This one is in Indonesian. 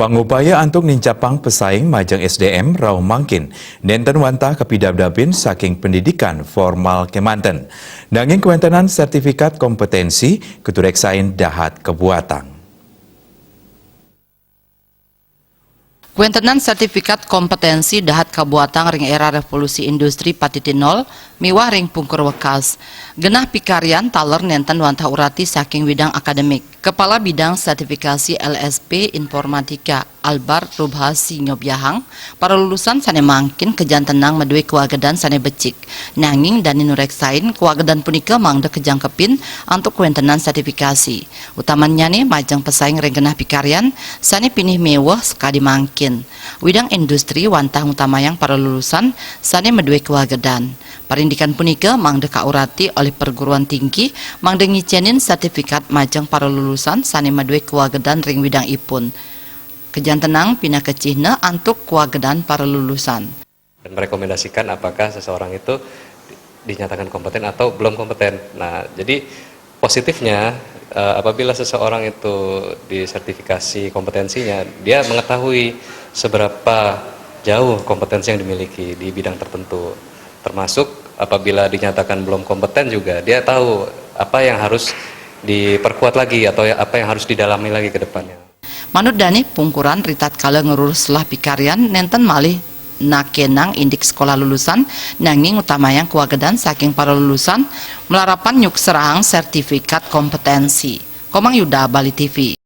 Pangupaya untuk nincapang pesaing majang SDM rau mangkin, nenten wantah kapidab-dabin saking pendidikan formal Kemanten. Nanging kewentenan sertifikat kompetensi ketureksain dahat kebuatan. Kuentenan sertifikat kompetensi dahat kabuatan ring era revolusi industri 4.0 miwah ring pungkur wekas. Genah pikarian taler nenten wantah urati saking bidang akademik. Kepala Bidang Sertifikasi LSP Informatika Albar Rubhasi Nyobyahang, para lulusan sane mangkin kejan tenang medue kewagedan sane becik. Nanging dan nureksain kewagedan punika mangde kejang kepin untuk kuentenan sertifikasi. Utamanya nih majang pesaing ring genah pikarian sane pinih mewah sekadi mangkin. Widang industri wantah utamayang para lulusan sane medue kewagedan. Parindikan punika mangde kaurati oleh perguruan tinggi mangde ngicenin sertifikat majang para lulusan sane medue kewagedan ring widang ipun. Kejan tenang pina kecihna antuk kewagedan para lulusan. Dan merekomendasikan apakah seseorang itu dinyatakan kompeten atau belum kompeten. Nah, jadi positifnya apabila seseorang itu disertifikasi kompetensinya, dia mengetahui seberapa jauh kompetensi yang dimiliki di bidang tertentu. Termasuk apabila dinyatakan belum kompeten juga, dia tahu apa yang harus diperkuat lagi atau apa yang harus didalami lagi ke depannya. Manut Dani pungkuran ritat kala ngurus lah pikarian nenten malih nakenang indik sekolah lulusan nanging utamayang kewagedan saking para lulusan melarapan nyuk serang sertifikat kompetensi. Komang Yuda, Bali TV.